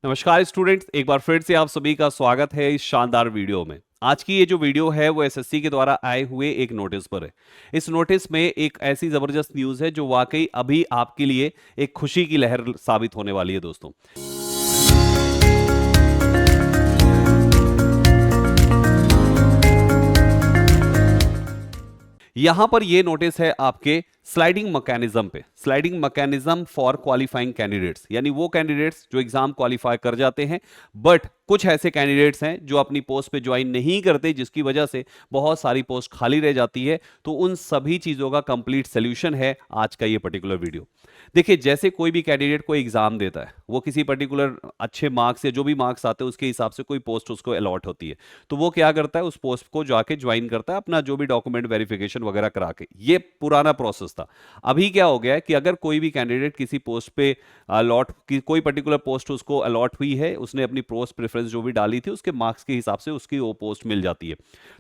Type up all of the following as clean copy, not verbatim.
नमस्कार स्टूडेंट्स, एक बार फिर से आप सभी का स्वागत है इस शानदार वीडियो में। आज की ये जो वीडियो है वो एसएससी के द्वारा आए हुए एक नोटिस पर है। इस नोटिस में एक ऐसी जबरदस्त न्यूज़ है जो वाकई अभी आपके लिए एक खुशी की लहर साबित होने वाली है दोस्तों। यहां पर ये नोटिस है आपके स्लाइडिंग मैकेनिज्म पे, sliding mechanism for qualifying candidates, यानी वो कैंडिडेट्स जो एग्जाम क्वालिफाई कर जाते हैं बट कुछ ऐसे कैंडिडेट्स हैं जो अपनी पोस्ट पे ज्वाइन नहीं करते जिसकी वजह से बहुत सारी पोस्ट खाली रह जाती है। तो उन सभी चीजों का कंप्लीट सोल्यूशन है आज का ये पर्टिकुलर वीडियो। देखिए, जैसे कोई भी कैंडिडेट कोई एग्जाम देता है, वो किसी पर्टिकुलर अच्छे मार्क्स या जो भी मार्क्स आते हैं उसके हिसाब से कोई पोस्ट उसको अलॉट होती है। तो वो क्या करता है, उस पोस्ट को जाके ज्वाइन करता है अपना जो भी डॉक्यूमेंट वेरिफिकेशन वगैरह करा के। ये पुराना प्रोसेस था। अभी क्या हो गया है कि अगर कोई भी कैंडिडेट किसी पोस्ट पे अलॉट की, कोई पर्टिकुलर पोस्ट उसको अलॉट हुई है, उसने अपनी पोस्ट प्रेफरेंस जो भी डाली थी उसके मार्क्स के हिसाब से उसकी वो पोस्ट मिल जाती है।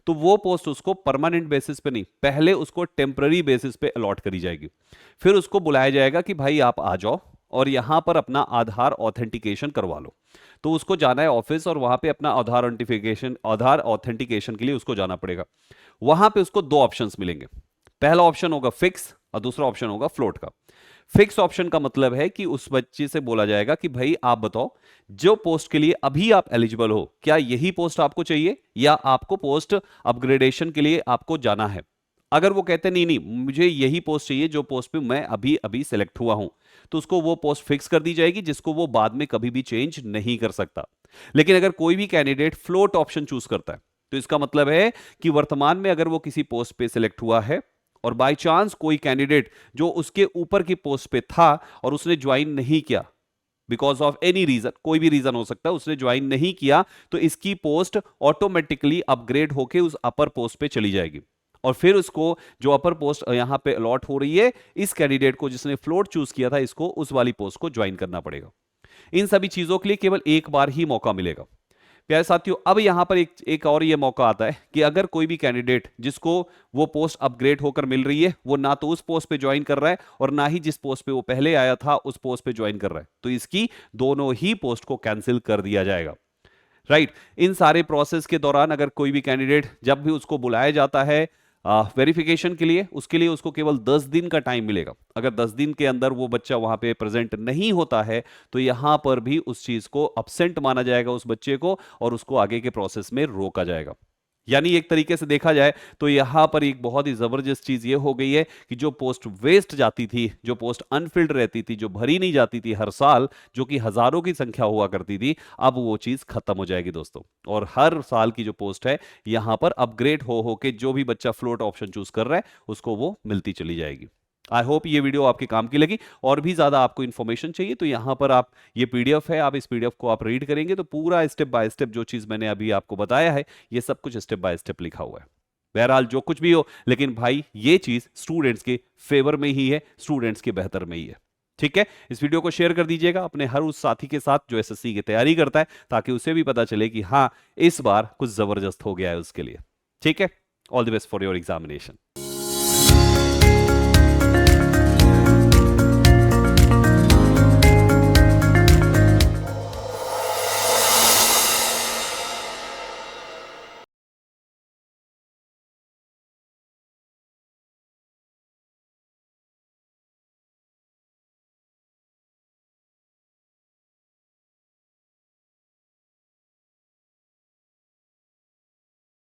तो वो पोस्ट उसको परमानेंट बेसिस पे नहीं, पहले उसको टेम्पररी बेसिस पे अलॉट करी जाएगी। फिर उसको बुलाया जाएगा कि भाई आप आ जाओ और यहां पर अपना आधार ऑथेंटिकेशन करवा लो। तो उसको जाना है ऑफिस और वहां पे अपना आधार ऑथेंटिकेशन के लिए उसको जाना पड़ेगा। वहां पे उसको दो ऑप्शंस मिलेंगे। पहला ऑप्शन होगा फिक्स और दूसरा ऑप्शन होगा फ्लोट का। फिक्स ऑप्शन का मतलब है कि उस बच्चे से बोला जाएगा कि भाई आप बताओ, जो पोस्ट के लिए अभी आप एलिजिबल हो, क्या यही पोस्ट आपको चाहिए या आपको पोस्ट अपग्रेडेशन के लिए आपको जाना है। अगर वो कहते नहीं नहीं मुझे यही पोस्ट चाहिए जो पोस्ट पे मैं अभी अभी सिलेक्ट हुआ हूं, तो उसको वो पोस्ट फिक्स कर दी जाएगी जिसको वो बाद में कभी भी चेंज नहीं कर सकता। लेकिन अगर कोई भी कैंडिडेट फ्लोट ऑप्शन चूज करता है तो इसका मतलब है कि वर्तमान में अगर वो किसी पोस्ट पे सिलेक्ट हुआ है और बाय चांस कोई कैंडिडेट जो उसके ऊपर की पोस्ट पे था और उसने ज्वाइन नहीं किया, बिकॉज ऑफ एनी रीजन, कोई भी रीजन हो सकता है, उसने ज्वाइन नहीं किया, तो इसकी पोस्ट ऑटोमेटिकली अपग्रेड होकर उस अपर पोस्ट पे चली जाएगी। और फिर उसको जो अपर पोस्ट यहां पे अलॉट हो रही है, इस कैंडिडेट को जिसने फ्लोट चूज किया था, इसको उस वाली पोस्ट को ज्वाइन करना पड़ेगा। इन सभी चीजों के लिए केवल एक बार ही मौका मिलेगा। प्यारे साथियों, अब यहां पर एक और ये मौका आता है कि अगर कोई भी कैंडिडेट जिसको वो पोस्ट अपग्रेड होकर मिल रही है, वो ना तो उस पोस्ट पे ज्वाइन कर रहा है और ना ही जिस पोस्ट पे वो पहले आया था उस पोस्ट पे ज्वाइन कर रहा है, तो इसकी दोनों ही पोस्ट को कैंसिल कर दिया जाएगा। राइट। इन सारे प्रोसेस के दौरान अगर कोई भी कैंडिडेट, जब भी उसको बुलाया जाता है वेरिफिकेशन के लिए, उसके लिए उसको केवल 10 दिन का टाइम मिलेगा। अगर 10 दिन के अंदर वो बच्चा वहां पे प्रेजेंट नहीं होता है तो यहां पर भी उस चीज को अब्सेंट माना जाएगा उस बच्चे को, और उसको आगे के प्रोसेस में रोका जाएगा। यानी एक तरीके से देखा जाए तो यहां पर एक बहुत ही जबरदस्त चीज ये हो गई है कि जो पोस्ट वेस्ट जाती थी, जो पोस्ट अनफिल्ड रहती थी, जो भरी नहीं जाती थी हर साल, जो कि हजारों की संख्या हुआ करती थी, अब वो चीज खत्म हो जाएगी दोस्तों। और हर साल की जो पोस्ट है यहां पर अपग्रेड हो के जो भी बच्चा फ्लोट ऑप्शन चूज कर रहा है उसको वो मिलती चली जाएगी। आई होप ये वीडियो आपके काम की लगी। और भी ज्यादा आपको इंफॉर्मेशन चाहिए तो यहां पर आप, ये पीडीएफ है, आप इस पीडीएफ को आप रीड करेंगे तो पूरा स्टेप बाय स्टेप जो चीज मैंने अभी आपको बताया है, ये सब कुछ स्टेप बाय स्टेप लिखा हुआ है। बहरहाल जो कुछ भी हो, लेकिन भाई ये चीज स्टूडेंट्स के फेवर में ही है, स्टूडेंट्स के बेहतर में ही है। ठीक है, इस वीडियो को शेयर कर दीजिएगा अपने हर उस साथी के साथ जो एसएससी की तैयारी करता है, ताकि उसे भी पता चले कि हाँ, इस बार कुछ जबरदस्त हो गया है उसके लिए। ठीक है, all the best for your examination.